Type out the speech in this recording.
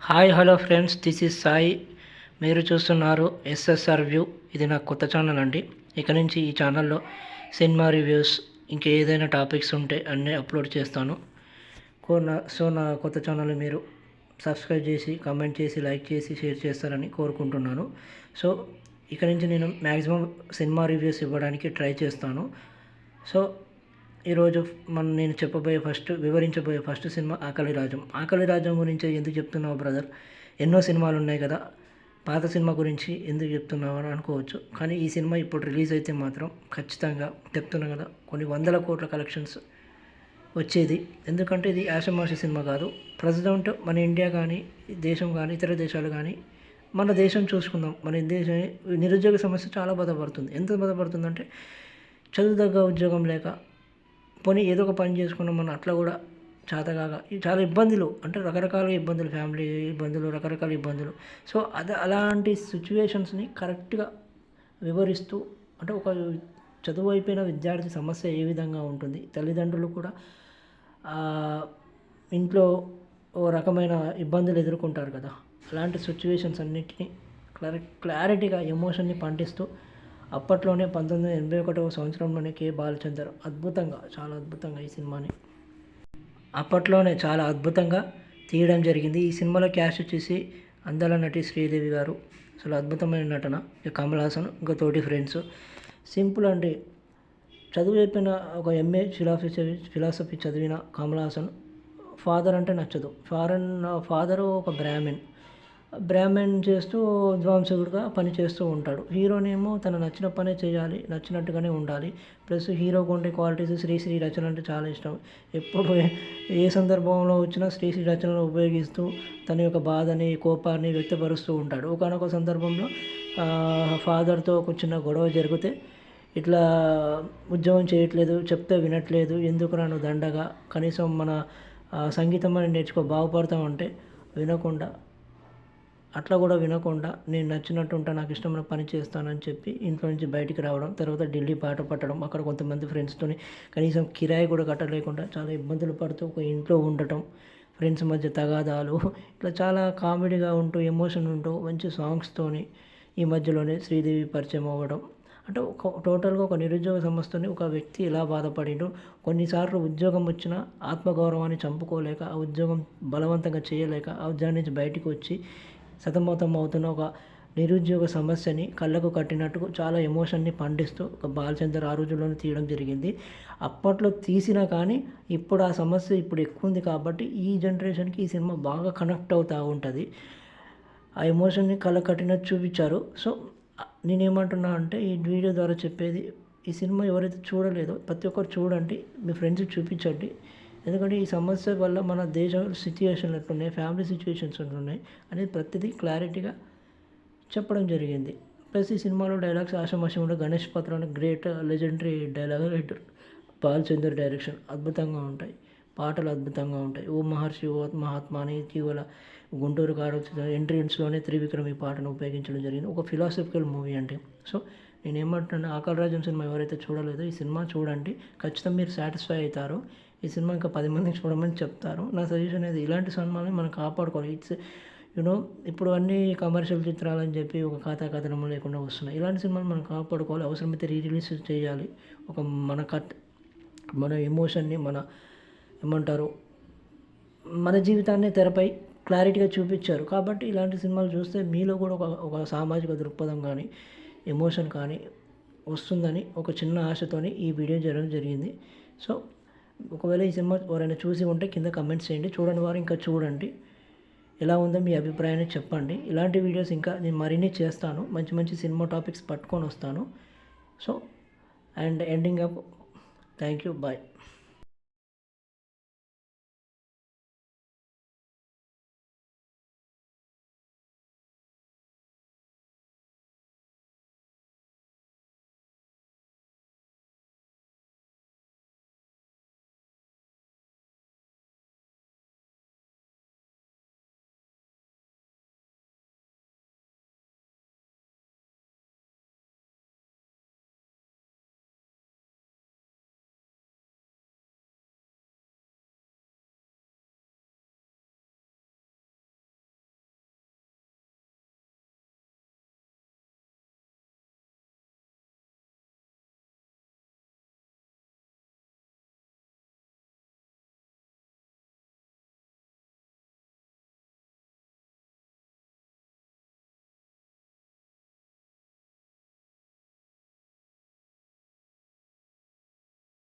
Hi hello friends, this is Sai. మీరు చూస్తున్నారు SSR view. ఇది నా కొత్త ఛానల్ అండి. ఇక నుంచి ఈ ఛానల్లో సినిమా రివ్యూస్, ఇంకా ఏదైనా టాపిక్స్ ఉంటే అన్నీ అప్లోడ్ చేస్తాను. నా కొత్త ఛానల్ మీరు సబ్స్క్రైబ్ చేసి, కమెంట్ చేసి, లైక్ చేసి, షేర్ చేస్తారని కోరుకుంటున్నాను. సో ఇక నుంచి నేను మ్యాక్సిమం సినిమా రివ్యూస్ ఇవ్వడానికి ట్రై చేస్తాను. సో ఈరోజు నేను వివరించబోయే ఫస్ట్ సినిమా ఆకలి రాజ్యం గురించి ఎందుకు చెప్తున్నావు బ్రదర్? ఎన్నో సినిమాలు ఉన్నాయి కదా, పాత సినిమా గురించి ఎందుకు చెప్తున్నావు అని అనుకోవచ్చు. కానీ ఈ సినిమా ఇప్పుడు రిలీజ్ అయితే మాత్రం ఖచ్చితంగా చెప్తున్నా కదా, కొన్ని వందల కోట్ల కలెక్షన్స్ వచ్చేది. ఎందుకంటే ఇది ఆషామాషి సినిమా కాదు. ప్రజెంట్ మన ఇండియా కానీ, దేశం కానీ, ఇతర దేశాలు కానీ, మన దేశం చూసుకుందాం. మన దేశం నిరుద్యోగ సమస్య చాలా బాధపడుతుంది. ఎంత బాధపడుతుందంటే, చదువు తగ్గ ఉద్యోగం లేక, పోనీ ఏదో ఒక పని చేసుకున్నాం మనం, అట్లా కూడా చేతగాక చాలా ఇబ్బందులు, అంటే రకరకాల ఇబ్బందులు, ఫ్యామిలీ ఇబ్బందులు, రకరకాల ఇబ్బందులు. సో అలాంటి సిచ్యువేషన్స్ని కరెక్ట్గా వివరిస్తూ, అంటే ఒక చదువు అయిపోయిన విద్యార్థి సమస్య ఏ విధంగా ఉంటుంది, తల్లిదండ్రులు కూడా ఇంట్లో ఓ రకమైన ఇబ్బందులు ఎదుర్కొంటారు కదా, అలాంటి సిచ్యువేషన్స్ అన్నిటినీ క్లారిటీగా ఎమోషన్ని పండిస్తూ అప్పట్లోనే 1981వ సంవత్సరంలోనే కె బాలచందర్ చాలా అద్భుతంగా ఈ సినిమాని అప్పట్లోనే చాలా అద్భుతంగా తీయడం జరిగింది. ఈ సినిమాలో క్యాస్ట్ వచ్చేసి అందాల నటి శ్రీదేవి గారు, అసలు అద్భుతమైన నటన. కమల్ హాసన్, ఇంకా తోటి ఫ్రెండ్స్. సింపుల్ అండి. చదువు అయిపోయిన ఒక ఎంఏ ఫిలాసఫీ చదివిన కమల్ హాసన్ ఫాదర్ అంటే నచ్చదు. ఫాదరు ఒక బ్రాహ్మణ్ చేస్తూ విద్వాంసకుడుగా పని చేస్తూ ఉంటాడు. హీరోనేమో తన నచ్చిన పనే చేయాలి, నచ్చినట్టుగానే ఉండాలి. ప్లస్ హీరోకు ఉండే క్వాలిటీస్ శ్రీశ్రీ రచన అంటే చాలా ఇష్టం. ఎప్పుడు ఏ సందర్భంలో వచ్చినా శ్రీశ్రీ రచనలు ఉపయోగిస్తూ తన యొక్క బాధని, కోపాన్ని వ్యక్తపరుస్తూ ఉంటాడు. ఒకానొక సందర్భంలో ఫాదర్తో ఒక చిన్న గొడవ జరిగితే, ఇట్లా ఉద్యోగం చేయట్లేదు, చెప్తే వినట్లేదు, ఎందుకు నన్ను దండగా, కనీసం మన సంగీతం అని నేర్చుకో, బాగుపడతామంటే అట్లా కూడా వినకుండా నేను నచ్చినట్టు ఉంటా, నాకు ఇష్టమైన పని చేస్తానని చెప్పి ఇంట్లో నుంచి బయటికి రావడం, తర్వాత ఢిల్లీ బాట పట్టడం, అక్కడ కొంతమంది ఫ్రెండ్స్తోని కనీసం కిరాయి కూడా కట్టలేకుండా చాలా ఇబ్బందులు పడుతూ ఒక ఇంట్లో ఉండటం, ఫ్రెండ్స్ మధ్య తగాదాలు, ఇట్లా చాలా కామెడీగా ఉంటూ, ఎమోషన్ ఉంటూ, మంచి సాంగ్స్తోని ఈ మధ్యలోనే శ్రీదేవి పరిచయం అవ్వడం. అంటే టోటల్గా ఒక నిరుద్యోగ సమస్యని ఒక వ్యక్తి ఎలా బాధపడిండు, కొన్నిసార్లు ఉద్యోగం వచ్చినా ఆత్మగౌరవాన్ని చంపుకోలేక, ఆ ఉద్యోగం బలవంతంగా చేయలేక, ఆ ఉద్యోగం నుంచి బయటికి వచ్చి సతమతం అవుతున్న ఒక నిరుద్యోగ సమస్యని కళ్ళకు కట్టినట్టు చాలా ఎమోషన్ని పండిస్తూ ఒక బాలచందర్ ఆ రోజుల్లోనే తీయడం జరిగింది. అప్పట్లో తీసినా కానీ ఇప్పుడు ఆ సమస్య ఇప్పుడు ఎక్కువ ఉంది కాబట్టి ఈ జనరేషన్కి ఈ సినిమా బాగా కనెక్ట్ అవుతూ ఉంటుంది. ఆ ఎమోషన్ని కళ్ళకు కట్టినట్టు చూపించారు. సో నేనేమంటున్నా అంటే, ఈ వీడియో ద్వారా చెప్పేది, ఈ సినిమా ఎవరైతే చూడలేదో ప్రతి ఒక్కరు చూడండి, మీ ఫ్రెండ్స్కి చూపించండి. ఎందుకంటే ఈ సమస్య వల్ల మన దేశం సిచ్యువేషన్లు ఎట్లున్నాయి, ఫ్యామిలీ సిచ్యువేషన్స్ ఎట్లున్నాయి అనేది ప్రతిదీ క్లారిటీగా చెప్పడం జరిగింది. ప్లస్ ఈ సినిమాలో డైలాగ్స్ ఆషామాషంలో గణేష్ పాత్ర great legendary dialogue writer Balachander direction అద్భుతంగా ఉంటాయి. పాటలు అద్భుతంగా ఉంటాయి. ఓ మహర్షి ఓ మహాత్మా అని ఇటీవల గుంటూరు కాడ ఎంట్రీన్స్లోనే త్రివిక్రమ్ ఈ పాటను ఉపయోగించడం జరిగింది. ఒక ఫిలాసఫికల్ మూవీ అంటే. సో నేను ఏమంటున్నాను, ఆకలి రాజ్యం సినిమా ఎవరైతే చూడలేదో ఈ సినిమా చూడండి, ఖచ్చితంగా మీరు సాటిస్ఫై అవుతారు. ఈ సినిమా ఇంకా 10 మందికి చూడమని చెప్తారు. నా సజెషన్ అనేది, ఇలాంటి సినిమాలని మనం కాపాడుకోవాలి. ఇప్పుడు అన్నీ కమర్షియల్ చిత్రాలని చెప్పి ఒక కథనం లేకుండా వస్తున్నాయి. ఇలాంటి సినిమాలు మనం కాపాడుకోవాలి. అవసరమైతే రిలీజ్ చేయాలి. ఒక మన ఎమోషన్ని, మన జీవితాన్ని తెరపై క్లారిటీగా చూపించారు. కాబట్టి ఇలాంటి సినిమాలు చూస్తే మీలో కూడా ఒక సామాజిక దృక్పథం కానీ, ఎమోషన్ కానీ వస్తుందని ఒక చిన్న ఆశతోని ఈ వీడియో చేయడం జరిగింది. సో ఒకవేళ ఈ సినిమా ఎవరైనా చూసి ఉంటే కింద కమెంట్స్ చేయండి. చూడని వారు ఇంకా చూడండి, ఎలా ఉందో మీ అభిప్రాయాన్ని చెప్పండి. ఇలాంటి వీడియోస్ ఇంకా నేను మరిన్ని చేస్తాను, మంచి మంచి సినిమా టాపిక్స్ పట్టుకొని వస్తాను. So ending up, thank you, bye.